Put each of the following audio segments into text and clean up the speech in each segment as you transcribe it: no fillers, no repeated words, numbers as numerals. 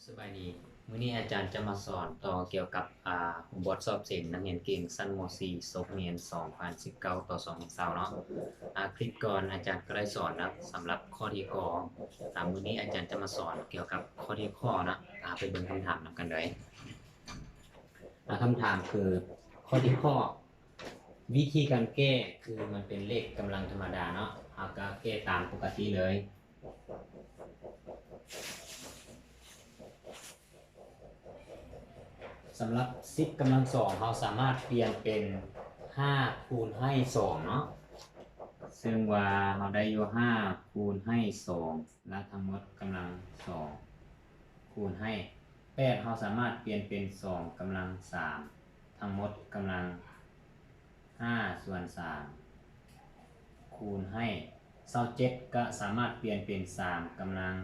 สบายดีมื้อนี้อาจารย์จะมาสอนต่อเกี่ยวกับบทสอบเสร็จนักเรียนเก่งชั้นม .4 ศกเรียน2019ต่อ2020เนาะคลิปก่อนอาจารย์ก็ได้สอนนะสำหรับข้อที่กมื้อนี้อาจารย์จะมาสอนเกี่ยวกับข้อที่ข้อนะไปเบิ่งคำถามนำกันเลยคำถามคือข้อที่ข้อวิธีการแก้คือมันเป็นเลขกำลังธรรมดาเนาะเราก็แก้ตามปกติเลยสำหรับ10กำลัง2เราสามารถเปลี่ยนเป็น5คูณให้2เนาะซึ่งว่าเราได้อยู่5คูณให้2และทั้งหมดกำลัง2คูณให้8เราสามารถเปลี่ยนเป็น2กำลัง3ทั้งหมดกำลัง5ส่วน3คูณให้27ก็สามารถเปลี่ยนเป็น3กำลัง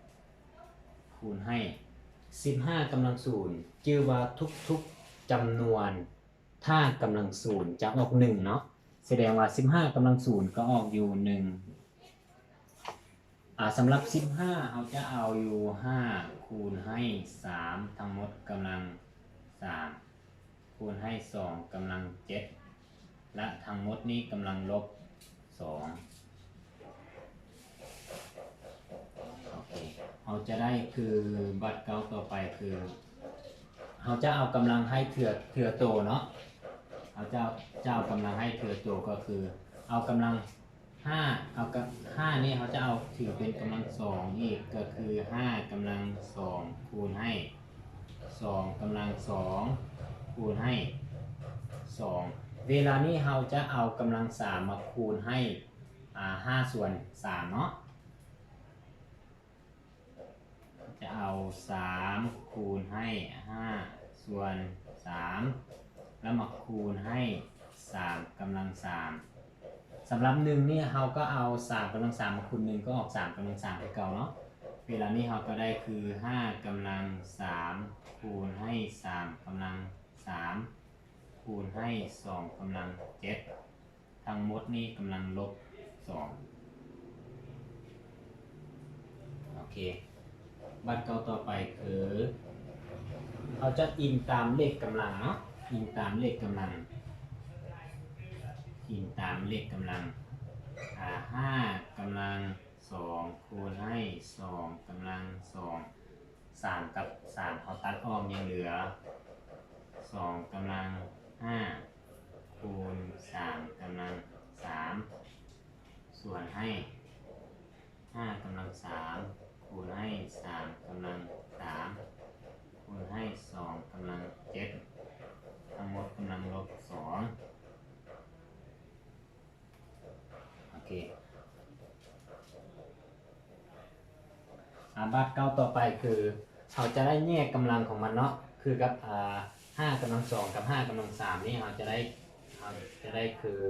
3คูณให้15กำลัง0ชื่อว่าทุกๆจำนวนถ้ากำลัง0จะออก1เนาะแสดงว่า15กำลัง0ก็ออกอยู่1สำหรับ15เราจะเอาอยู่5คูณให้3ทั้งหมดกำลัง3คูณให้2กำลัง7และทั้งหมดนี้กำลังลบ2เราจะได้คือบัตรเก่าต่อไปคือเราจะเอากำลังให้เถื่อโตเนาะเราจะเอากำลังให้เถื่อโตก็คือเอากำลัง5เอากับ5นี่เขาจะเอาถือเป็นกำลัง2อีกก็คือ5กำลัง2คูณให้2กำลัง2คูณให้2เวลานี้เราจะเอากำลัง3มาคูณให้5ส่วน3เนาะจะเอา3คูณให้5ส่วน3แล้วมาคูณให้3กำลัง3สำหรับ1นี่เราก็เอา3กำลัง3มาคูณ1ก็ออก3กำลัง3ให้เก่าเนาะเวลานี้เราก็ได้คือ5กำลัง3คูณให้3กำลัง3คูณให้2กำลัง7ทั้งหมดนี้กำลังลบ2โอเคบัตรเก่าต่อไปคือเราจะอิงตามเลขกำลังเนาะอิงตามเลขกำลัง5กำลัง2คูณให้2กำลัง2 3กับ3เขาตัดออกยังเหลือ2กำลัง5คูณ3กำลัง3ส่วนให้5กำลัง3คูณให้3กำลัง3คูณให้2กำลัง7ทั้งหมดกำลังลบ2โอเคบัตรเก่าต่อไปคือเราจะได้แยกกำลังของมันเนาะคือกับ5กำลัง2กับ5กำลัง3นี่เราจะได้คือ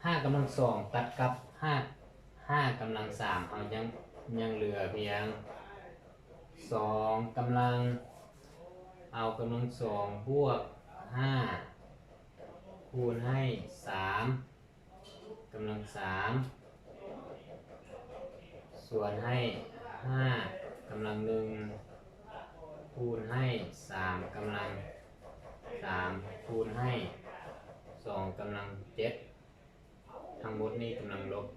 5กำลัง2ตัดกับ5กำลัง3เรายังเหลือเพียง2กำลังเอากำลัง2บวก5คูณให้3กำลัง3ส่วนให้5กำลัง1คูณให้3กำลัง3คูณให้2กำลัง7ทั้งหมดนี้กำลังลบ2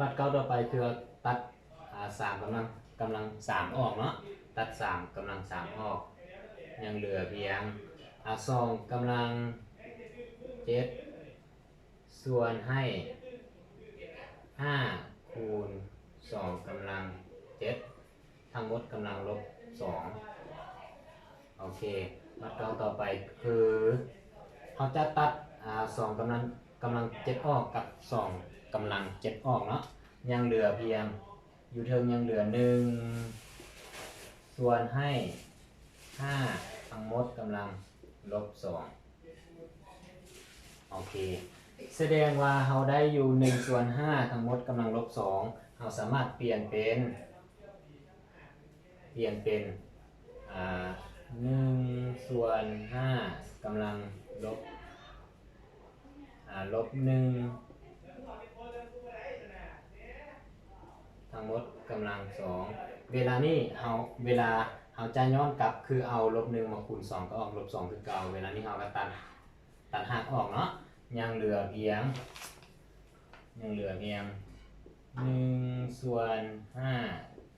บัตรเก่าต่อไปคือตัด3กำลัง3ออกเนาะตัด3กำลัง3ออกยังเหลือเพียง2กำลัง7ส่วนให้5คูณ2กำลัง7ทั้งหมดกำลังลบ2โอเคบัตรเก่าต่อไปคือเขาจะตัด2กำลัง7ออกกับ2กำลัง7ออกเนาะยังเหลือเพียงอยู่เทิงยังเหลือ1ส่วนให้5ทั้งหมดกำลังลบ2โอเคแสดงว่าเราได้อยู่1ส่วน5ทั้งหมดกำลังลบ2เราสามารถเปลี่ยนเป็น1ส่วน5กำลังลบ1 2เวลานี้เวลาเฮาจะย้อนกลับคือเอา-1มาคูณ2ก็ออก-2คือเก่าเวลานี้เฮาก็ตัดหักออกเนาะยังเหลือเพียง1/5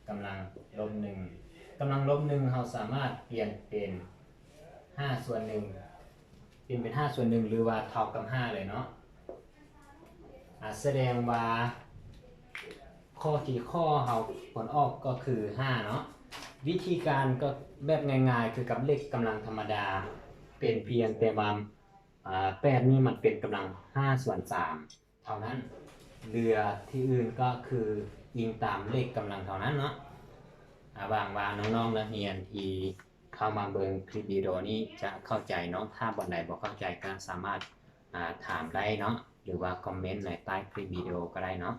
กำลัง-1กำลัง-1เฮาสามารถเปลี่ยนเป็น5/1เปลี่ยนเป็น5/1หรือว่าเท่ากับ5เลยเนาะแสดงว่าข้อที่ข้อเฮาผลออกก็คือ5เนาะวิธีการก็แบบง่ายๆคือกับเลขกำลังธรรมดาเป็นเพียงแต่ว่า8นี่มันเป็นกำลัง5/3เท่านั้นเหลือที่อื่นก็คืออิงตามเลขกำลังเท่านั้นเนาะหวังว่าน้องๆนักเรียนที่เข้ามาเบิ่งคลิปวิดีโอนี้จะเข้าใจเนาะถ้าบ่ใดบ่เข้าใจก็สามารถถามได้เนาะหรือว่าคอมเมนต์ในใต้คลิปวิดีโอก็ได้เนาะ